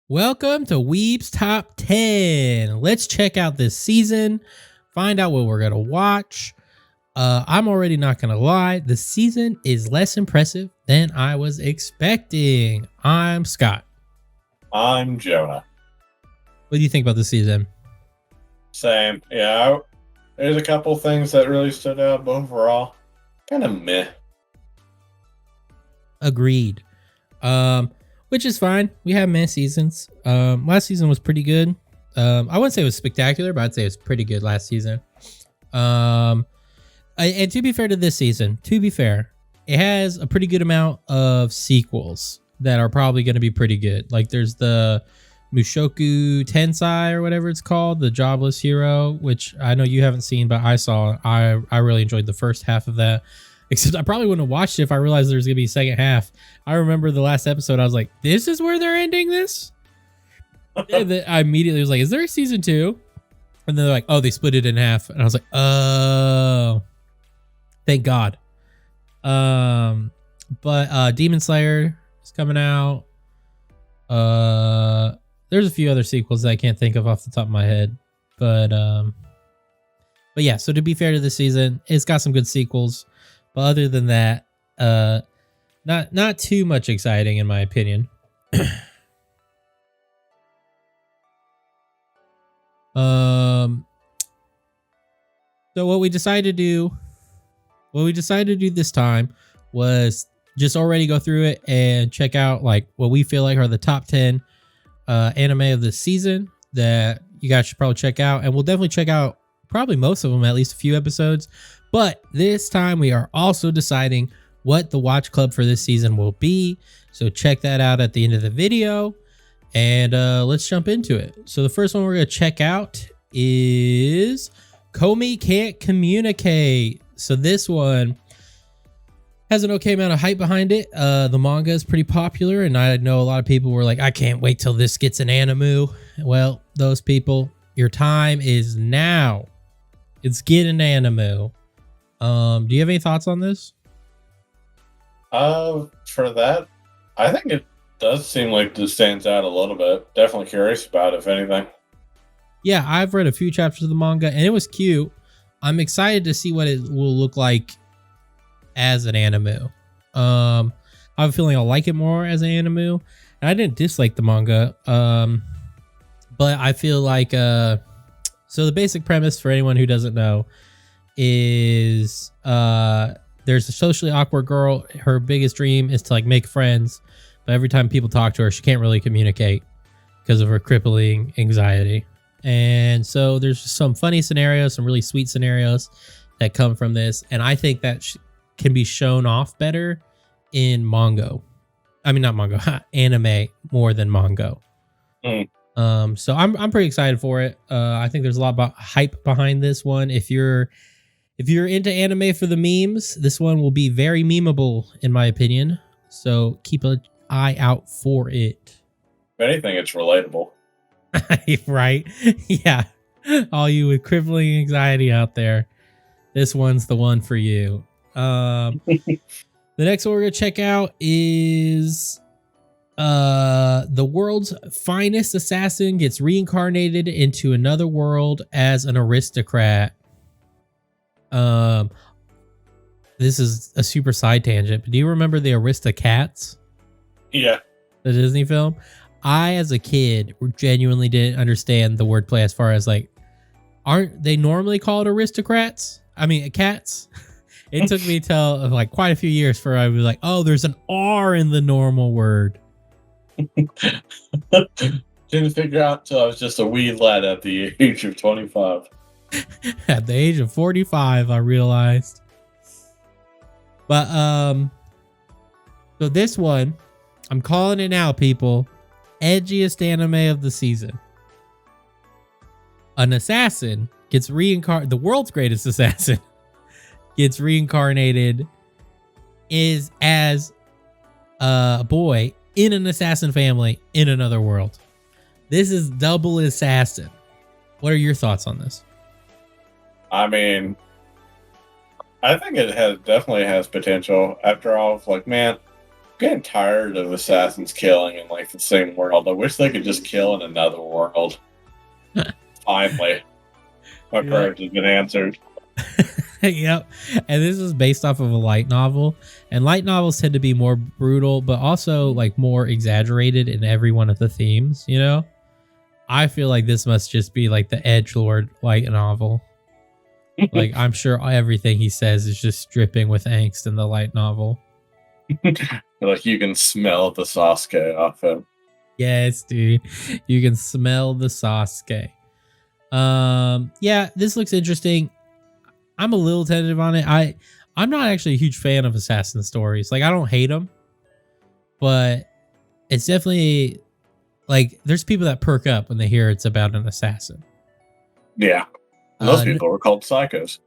Welcome to Weebs Top 10. Let's check out this season, find out what we're going to watch. I'm already not going to lie. The season is less impressive than I was expecting. I'm Scott. I'm Jonah. What do you think about the season? Same. Yeah, there's a couple things that really stood out, but overall, kind of meh. Agreed. Which is fine. We have many seasons. Last season was pretty good. I wouldn't say it was spectacular, but I'd say it was pretty good last season. And to be fair to this season, it has a pretty good amount of sequels that are probably going to be pretty good. Like there's the Mushoku Tensei or whatever it's called, the Jobless Hero, which I know you haven't seen, but I saw. I really enjoyed the first half of that. Except I probably wouldn't have watched it if I realized there's going to be a second half. I remember the last episode, I was like, this is where they're ending this? I immediately was like, is there a season 2? And then they're like, oh, they split it in half. And I was like, oh, thank God. But Demon Slayer is coming out. There's a few other sequels that I can't think of off the top of my head. But yeah, so to be fair to this season, it's got some good sequels. But other than that, not too much exciting in my opinion. So what we decided to do this time was just already go through it and check out like what we feel like are the top 10 anime of the season that you guys should probably check out, and we'll definitely check out probably most of them, at least a few episodes. But this time we are also deciding what the watch club for this season will be. So check that out at the end of the video, and let's jump into it. So the first one we're going to check out is Komi Can't Communicate. So this one has an okay amount of hype behind it. The manga is pretty popular, and I know a lot of people were like, I can't wait till this gets an anime. Well, those people, your time is now. It's getting anime. Do you have any thoughts on this? For that, I think it does seem like this stands out a little bit. Definitely curious about it, if anything. Yeah, I've read a few chapters of the manga, and it was cute. I'm excited to see what it will look like as an anime. I have a feeling I'll like it more as an anime. And I didn't dislike the manga, but I feel like so the basic premise for anyone who doesn't know is there's a socially awkward girl. Her biggest dream is to like make friends, but every time people talk to her, she can't really communicate because of her crippling anxiety. And so there's some funny scenarios, some really sweet scenarios that come from this, and I think that can be shown off better in manga. I mean, not manga, anime more than manga. So I'm pretty excited for it. I think there's a lot about hype behind this one. If you're into anime for the memes, this one will be very memeable in my opinion. So keep an eye out for it. If anything, it's relatable. Right? Yeah. All you with crippling anxiety out there, this one's the one for you. The next one we're gonna check out is the world's finest assassin gets reincarnated into another world as an aristocrat. This is a super side tangent, but do you remember the Aristocats? Yeah. The Disney film? I, as a kid, genuinely didn't understand the wordplay as far as like, aren't they normally called aristocrats? I mean, cats? It took me till like quite a few years for I was like, oh, there's an R in the normal word. Didn't figure out until I was just a wee lad at the age of 25. At the age of 45, I realized. But so this one, I'm calling it now, people. Edgiest anime of the season. An assassin gets reincarnated. The world's greatest assassin gets reincarnated as a boy in an assassin family in another world. This is double assassin. What are your thoughts on this? I mean, I think it definitely has potential. After all, like, man, getting tired of assassins killing in like the same world. I wish they could just kill in another world. Finally, my Yep. prayers have been answered. Yep. And this is based off of a light novel. And light novels tend to be more brutal, but also like more exaggerated in every one of the themes, you know? I feel like this must just be like the edgelord light novel. Like I'm sure everything he says is just dripping with angst in the light novel. Like you can smell the Sasuke off him. Yes, dude. You can smell the Sasuke. Yeah, this looks interesting. I'm a little tentative on it. I'm not actually a huge fan of assassin stories. Like I don't hate them, but it's definitely like there's people that perk up when they hear it's about an assassin. Yeah, and those people were called psychos.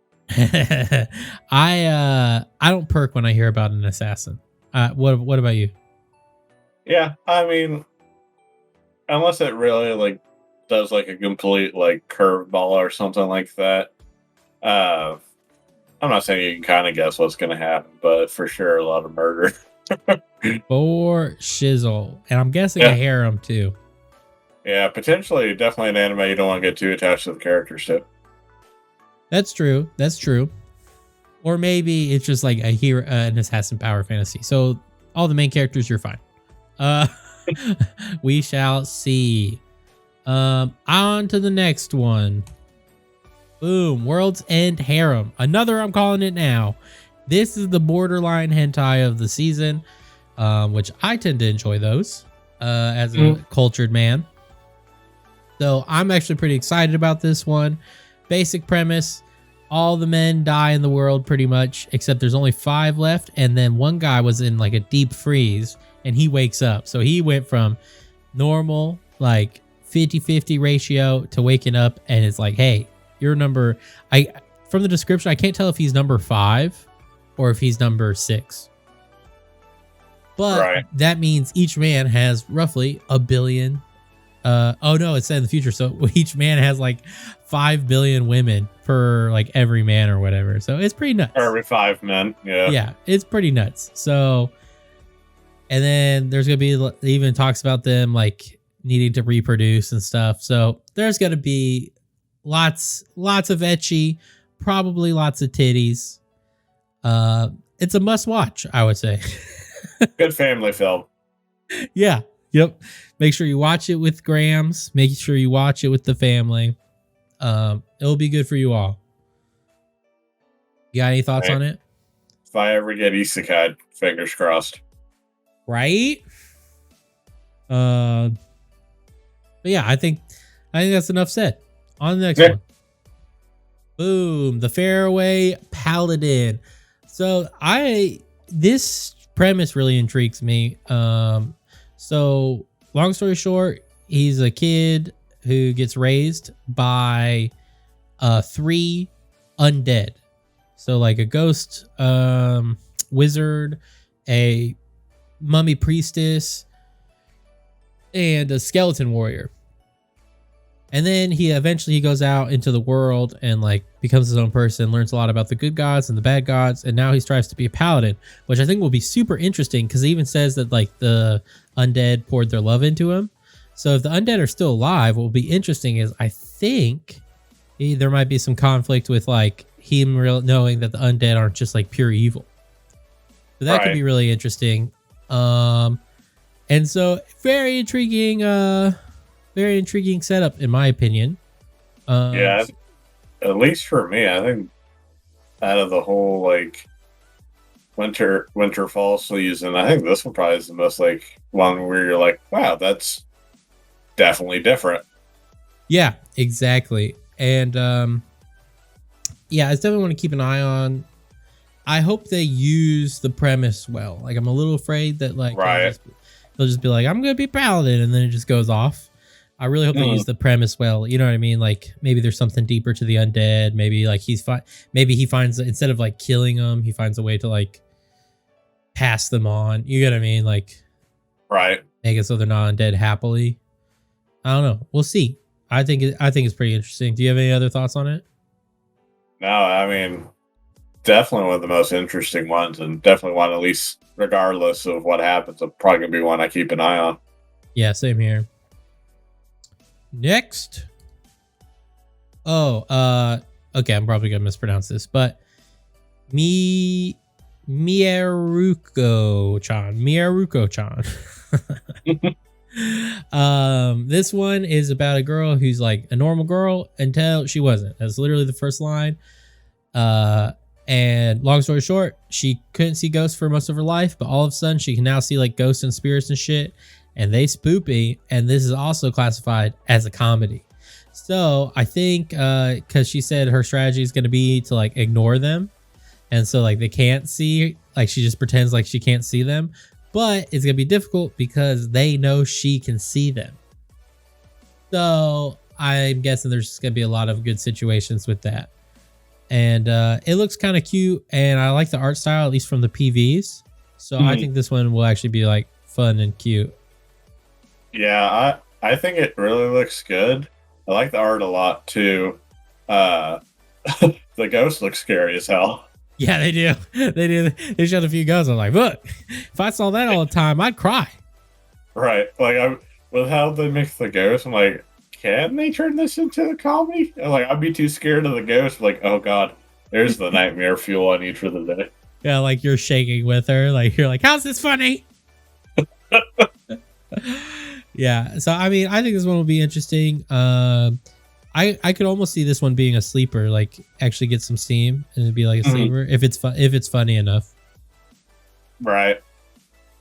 I don't perk when I hear about an assassin. What about you? Yeah, I mean, unless it really like does like a complete like curveball or something like that. Uh, I'm not saying you can kind of guess what's going to happen, but for sure a lot of murder. For shizzle, and I'm guessing a harem too. Yeah, potentially, definitely an anime you don't want to get too attached to the characters to. That's true. That's true. Or maybe it's just like a hero, an assassin power fantasy. So all the main characters, you're fine. Uh, we shall see. On to the next one. Boom, World's End Harem. Another, I'm calling it now. This is the borderline hentai of the season, which I tend to enjoy those as a cultured man. So I'm actually pretty excited about this one. Basic premise. All the men die in the world pretty much, except there's only 5 left. And then one guy was in like a deep freeze and he wakes up. So he went from normal, like 50-50 ratio to waking up. And it's like, hey, you're number, from the description, I can't tell if he's number 5 or if he's number 6. But that means each man has roughly a billion. Oh no, it's set in the future. So each man has like 5 billion women per like every man or whatever. So it's pretty nuts. Every 5 men. Yeah. Yeah, it's pretty nuts. So, and then there's going to be, even talks about them like needing to reproduce and stuff. So there's going to be lots of ecchi, probably lots of titties. It's a must watch, I would say. Good family film. Yeah. Yep. Make sure you watch it with Grams. Make sure you watch it with the family. It'll be good for you all. You got any thoughts on it? If I ever get isekai, fingers crossed. Right? But yeah, I think that's enough said. On the next one. Boom, the Fairway Paladin. So this premise really intrigues me. So long story short, he's a kid who gets raised by 3 undead. So like a ghost wizard, a mummy priestess, and a skeleton warrior. And then he eventually goes out into the world and like becomes his own person, learns a lot about the good gods and the bad gods, and now he strives to be a paladin, which I think will be super interesting because he even says that like the undead poured their love into him. So if the undead are still alive, what will be interesting is I think there might be some conflict with like him knowing that the undead aren't just like pure evil. So that could be really interesting. And so very intriguing setup in my opinion. Yeah, at least for me, I think out of the whole like winter fall season, I think this one probably is the most like one where you're like, wow, that's definitely different. Yeah, exactly. And yeah, it's definitely want to keep an eye on. I hope they use the premise well. Like I'm a little afraid that like they'll just be like, I'm gonna be paladin, and then it just goes off. I really hope they use the premise well. You know what I mean? Like maybe there's something deeper to the undead. Maybe like maybe he finds, instead of like killing them, he finds a way to like pass them on. You get what I mean? Like make it so they're not undead happily. I don't know. We'll see. I think it's pretty interesting. Do you have any other thoughts on it? No, I mean, definitely one of the most interesting ones, and definitely want to at least regardless of what happens, it's probably gonna be one I keep an eye on. Yeah, same here. Next. Oh, okay, I'm probably gonna mispronounce this, but Miyaruko-chan. This one is about a girl who's like a normal girl until she wasn't. That's literally the first line. And long story short, she couldn't see ghosts for most of her life, but all of a sudden she can now see like ghosts and spirits and shit, and they spoopy. And this is also classified as a comedy. So I think because she said her strategy is going to be to like ignore them, and so like they can't see, like she just pretends like she can't see them, but it's going to be difficult because they know she can see them. So I'm guessing there's just going to be a lot of good situations with that. And it looks kind of cute, and I like the art style, at least from the PVs. So I think this one will actually be like fun and cute. Yeah, I think it really looks good. I like the art a lot too. The ghost looks scary as hell. Yeah, they do. They do. They showed a few ghosts. I'm like, look, if I saw that all the time, I'd cry. Right. Like, with how they make the ghost, I'm like, can they turn this into a comedy? Like, I'd be too scared of the ghost. Like, oh god, there's the nightmare fuel I need for the day. Yeah, like you're shaking with her. Like you're like, how's this funny? Yeah. So I mean, I think this one will be interesting. I could almost see this one being a sleeper. Like actually get some steam and it'd be like a sleeper if it's fun, if it's funny enough. Right.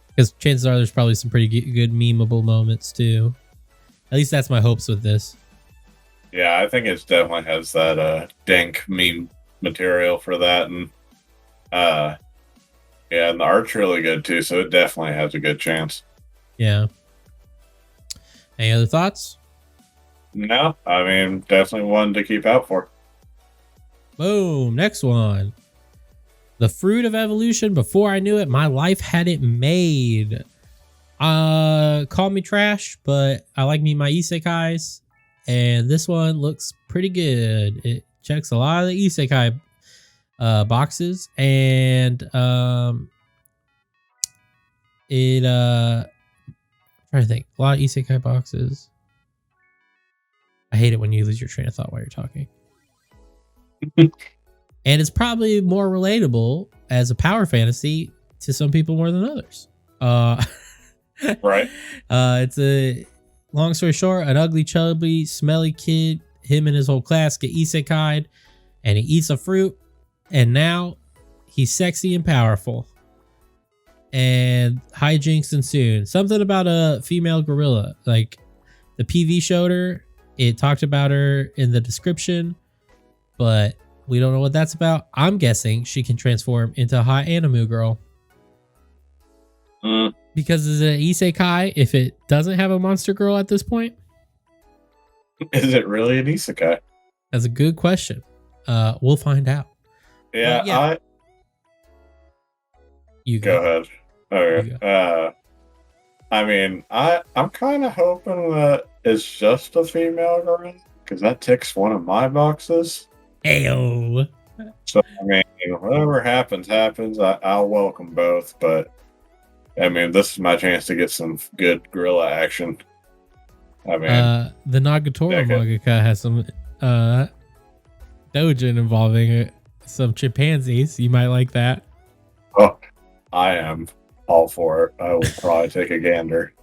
Because chances are there's probably some pretty good memeable moments too. At least that's my hopes with this. Yeah, I think it definitely has that dank meme material for that, and yeah, and the art's really good too, so it definitely has a good chance. Yeah. Any other thoughts? No, I mean, definitely one to keep out for. Boom. Next one. The fruit of evolution. Before I knew it, my life had it made. Call me trash, but I like me my isekais, and this one looks pretty good. It checks a lot of the isekai boxes, and I'm trying to think, a lot of isekai boxes. I hate it when you lose your train of thought while you're talking. And it's probably more relatable as a power fantasy to some people more than others. Right. It's a long story short, an ugly, chubby, smelly kid, him and his whole class get isekai'd, and he eats a fruit, and now he's sexy and powerful. And hijinks ensue. Something about a female gorilla. Like the PV showed her, it talked about her in the description, but we don't know what that's about. I'm guessing she can transform into a hot anime girl. Because is it an isekai if it doesn't have a monster girl at this point? Is it really an isekai? That's a good question. We'll find out. Yeah, yeah. You go ahead. Okay. I mean, I'm kind of hoping that it's just a female girl, because that ticks one of my boxes. Ayo. So I mean, whatever happens. I'll welcome both, but I mean, this is my chance to get some good gorilla action. I mean, the Nagatoro mangaka has some doujin involving some chimpanzees. You might like that. Oh, I am all for it. I will probably take a gander.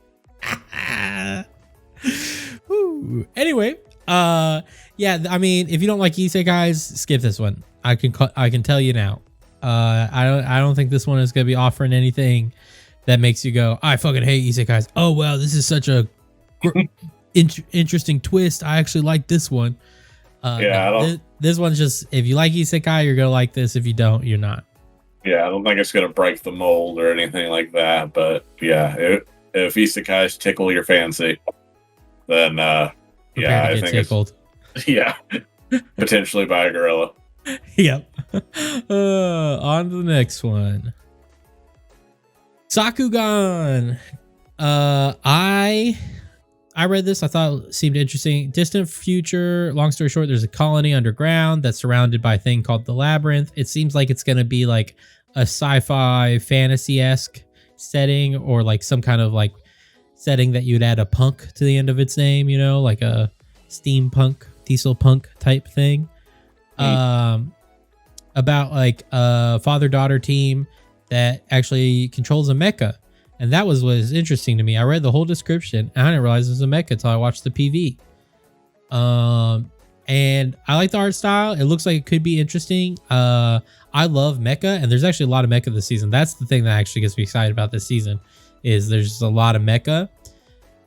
Anyway, yeah, I mean, if you don't like isekais, skip this one. I can tell you now. I don't think this one is gonna be offering anything that makes you go, I fucking hate isekais. Oh wow, this is such a interesting twist. I actually like this one. This one's just, if you like isekai, you're gonna like this. If you don't, you're not. Yeah, I don't think it's gonna break the mold or anything like that. But yeah, if isekais tickle your fancy, then yeah, I think tickled. Yeah, potentially by a gorilla. Yep. On to the next one. Sakugan. I read this. I thought it seemed interesting. Distant future. Long story short, there's a colony underground that's surrounded by a thing called the Labyrinth. It seems like it's going to be like a sci-fi fantasy-esque setting or like some kind of like setting that you'd add a punk to the end of its name, you know, like a steampunk, diesel punk type thing. About like a father-daughter team that actually controls a mecha. And that was what was interesting to me. I read the whole description and I didn't realize it was a mecha until I watched the PV. And I like the art style. It looks like it could be interesting. I love mecha, and there's actually a lot of mecha this season. That's the thing that actually gets me excited about this season, is there's just a lot of mecha.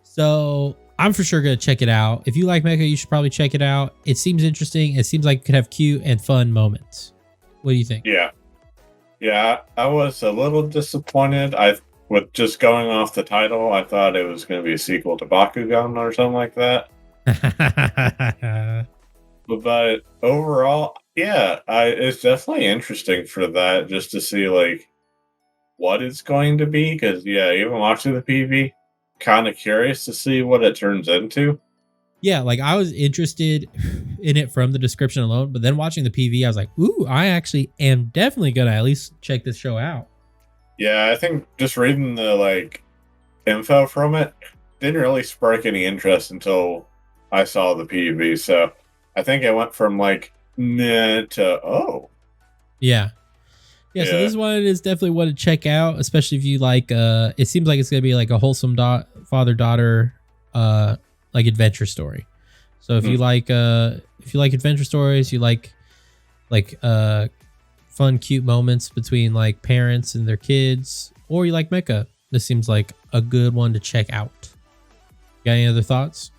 So I'm for sure gonna check it out. If you like mecha, you should probably check it out. It seems interesting. It seems like it could have cute and fun moments. What do you think? Yeah, I was a little disappointed. With just going off the title, I thought it was going to be a sequel to Bakugan or something like that. But overall, yeah, it's definitely interesting for that, just to see like what it's going to be. Because yeah, even watching the PV, kind of curious to see what it turns into. Yeah, like I was interested in it from the description alone, but then watching the PV, I was like, ooh, I actually am definitely gonna at least check this show out. Yeah, I think just reading the like info from it didn't really spark any interest until I saw the PV. So I think it went from like meh to oh. Yeah. So this one is definitely one to check out, especially if you like it seems like it's gonna be like a wholesome father-daughter like adventure story. So if you like adventure stories, you like fun cute moments between like parents and their kids, or you like mecha, this seems like a good one to check out. Got any other thoughts?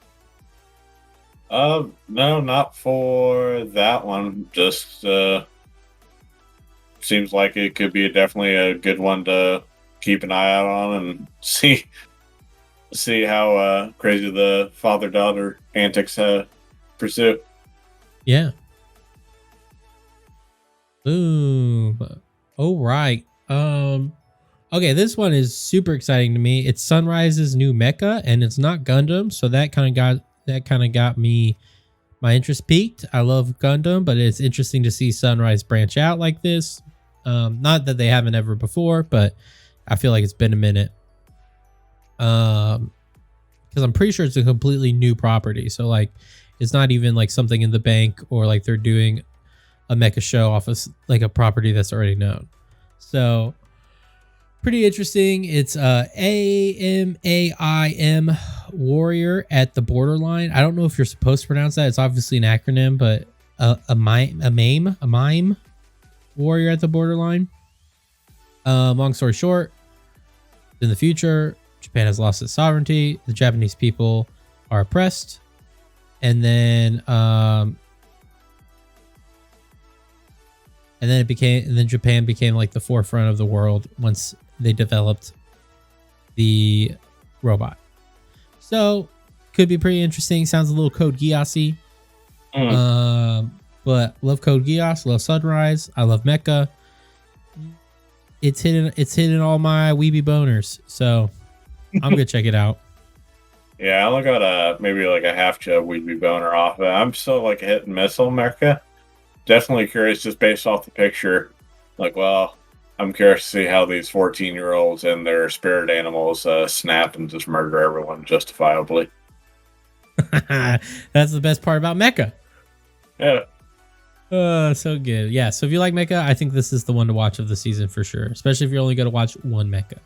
No, not for that one. Just seems like it could be definitely a good one to keep an eye out on and see how crazy the father-daughter antics pursue. Yeah. Boom. All right. Okay, this one is super exciting to me. It's Sunrise's new mecha, and it's not Gundam, so that kind of got me my interest peaked. I love Gundam, but it's interesting to see Sunrise branch out like this. Not that they haven't ever before, but I feel like it's been a minute. Because I'm pretty sure it's a completely new property. So like, it's not even like something in the bank, or like they're doing a mecha show off of like a property that's already known. So pretty interesting. It's AMAIM Warrior at the Borderline. I don't know if you're supposed to pronounce that. It's obviously an acronym, but a mime Warrior at the Borderline. Long story short, in the future, Japan has lost its sovereignty. The Japanese people are oppressed, and then Japan became like the forefront of the world once they developed the robot. So could be pretty interesting. Sounds a little Code Geass-y. But love Code Geass, love Sunrise, I love mecha. It's hitting all my weeby boners. So I'm gonna check it out. Yeah, I only got maybe like a half chub weeby boner off of it. I'm still like a hit and miss on mecha. Definitely curious just based off the picture. Like, well, I'm curious to see how these 14-year-olds and their spirit animals snap and just murder everyone justifiably. That's the best part about mecha. Yeah. So good. Yeah, so if you like mecha, I think this is the one to watch of the season for sure, especially if you're only going to watch one mecha.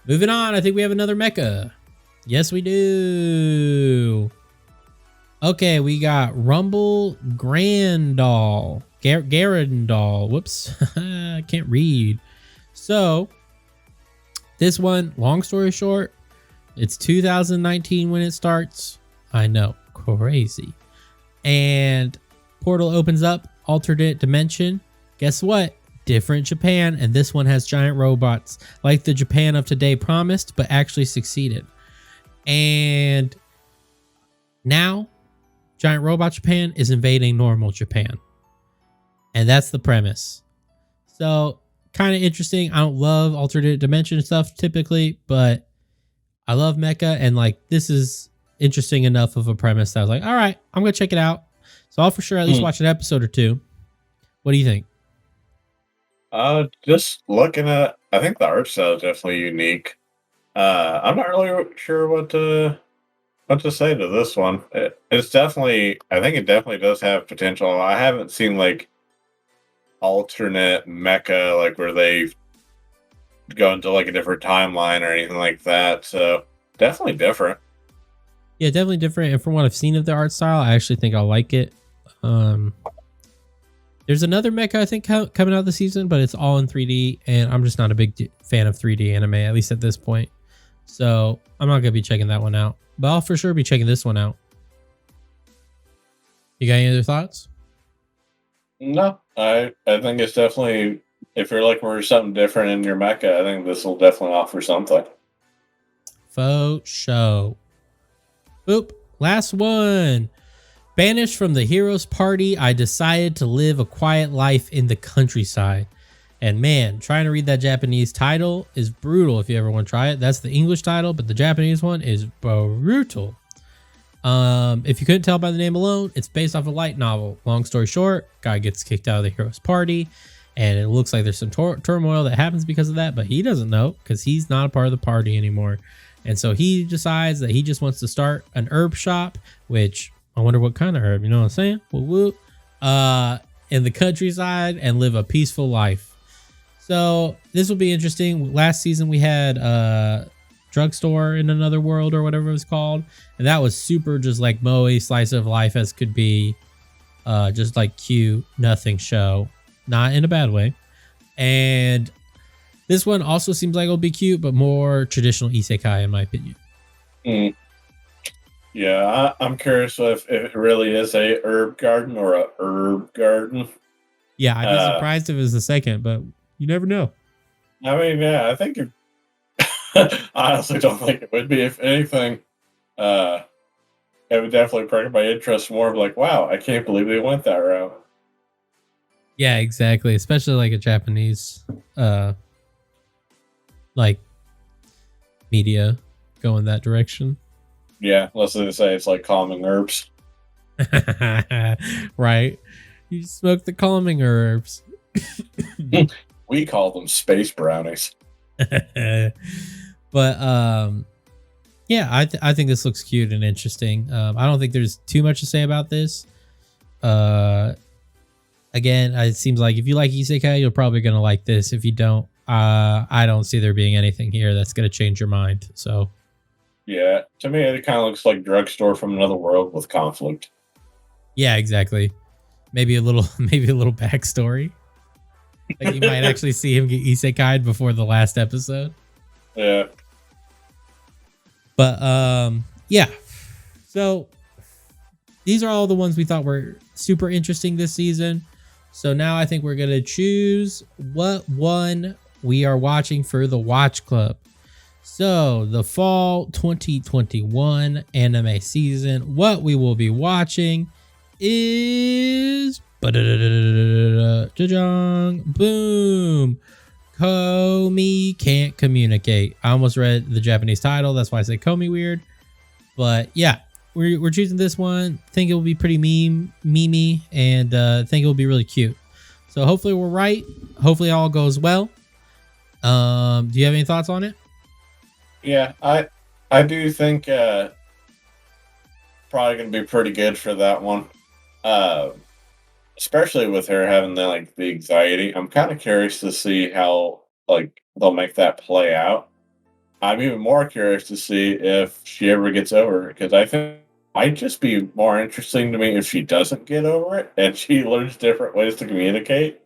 Moving on, I think we have another mecha. Yes, we do. Okay, we got Rumble Grandal. Garandal. Whoops. I can't read. So, this one, long story short, it's 2019 when it starts. I know, crazy. And portal opens up, alternate dimension. Guess what? Different Japan, and this one has giant robots, like the Japan of today promised, but actually succeeded. And now, giant robot Japan is invading normal Japan. And that's the premise. So, kind of interesting. I don't love alternate dimension stuff typically, but I love mecha, and like this is interesting enough of a premise that I was like, all right, I'm gonna check it out. So I'll for sure at least watch an episode or two. What do you think? Just looking at I think the art style is definitely unique. I'm not really sure what to say to this one. It's definitely, I think it definitely does have potential. I haven't seen like alternate mecha like where they go into like a different timeline or anything like that. So definitely different. Yeah, definitely different. And from what I've seen of the art style, I actually think I'll like it. Um, there's another mecha I think coming out this season, but it's all in 3D, and I'm just not a big fan of 3D anime, at least at this point. So I'm not gonna be checking that one out, but I'll for sure be checking this one out. You got any other thoughts? No, I think it's definitely, if you're looking for something different in your mecha, I think this will definitely offer something. Faux show. Boop. Last one. Banished from the hero's party, I decided to live a quiet life in the countryside. And man, trying to read that Japanese title is brutal if you ever want to try it. That's the English title, but the Japanese one is brutal. If you couldn't tell by the name alone, it's based off a light novel. Long story short, guy gets kicked out of the hero's party, and it looks like there's some turmoil that happens because of that, but he doesn't know because he's not a part of the party anymore. And so he decides that he just wants to start an herb shop, which I wonder what kind of herb, you know what I'm saying? Woo woo. In the countryside and live a peaceful life. So this will be interesting. Last season we had drugstore in another world or whatever it was called, and that was super just like moe slice of life as could be, just like cute nothing show, not in a bad way. And this one also seems like it'll be cute, but more traditional isekai in my opinion. Mm. Yeah, I'm curious if it really is a herb garden or a herb garden. Yeah, I'd be surprised if it was the second, but you never know. I mean, yeah, I think I honestly don't think it would be. If anything, uh, it would definitely perk my interest more. Of like, wow, I can't believe they went that route. Yeah, exactly. Especially like a Japanese, like media going that direction. Yeah, let's say it's like calming herbs. Right. You smoke the calming herbs. We call them space brownies. But yeah, I think this looks cute and interesting. I don't think there's too much to say about this. Again, it seems like if you like isekai, you're probably gonna like this. If you don't, I don't see there being anything here that's gonna change your mind. So Yeah, to me, it kind of looks like drugstore from another world with conflict. yeah, exactly. Maybe a little backstory. Like you might actually see him get isekai'd before the last episode. Yeah. But yeah. So these are all the ones we thought were super interesting this season. So now I think we're gonna choose what one we are watching for the Watch Club. So the fall 2021 anime season, what we will be watching is boom. Komi Can't Communicate. I almost read the Japanese title, that's why I said Komi weird. But yeah, we're choosing this one. Think it will be pretty memey, and think it will be really cute. So hopefully we're right. Hopefully all goes well. Do you have any thoughts on it? Yeah, I do think probably gonna be pretty good for that one. Uh, Especially with her having the anxiety. I'm kind of curious to see how like they'll make that play out. I'm even more curious to see if she ever gets over it, because I think it might just be more interesting to me if she doesn't get over it and she learns different ways to communicate.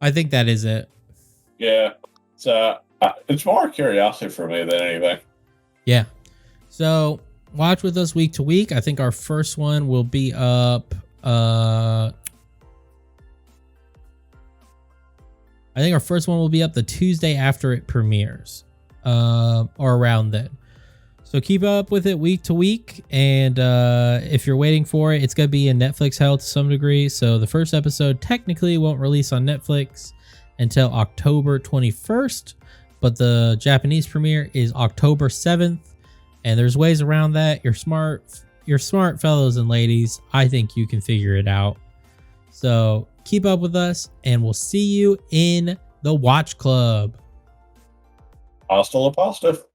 I think that is it. Yeah, so it's more curiosity for me than anything. Yeah. So watch with us week to week. I think our first one will be up. I think our first one will be up the Tuesday after it premieres, or around then. So keep up with it week to week. And if you're waiting for it, it's going to be in Netflix hell to some degree. So the first episode technically won't release on Netflix until October 21st. But the Japanese premiere is October 7th. And there's ways around that. You're smart fellows and ladies. I think you can figure it out. So keep up with us, and we'll see you in the Watch Club. Hasta la pasta.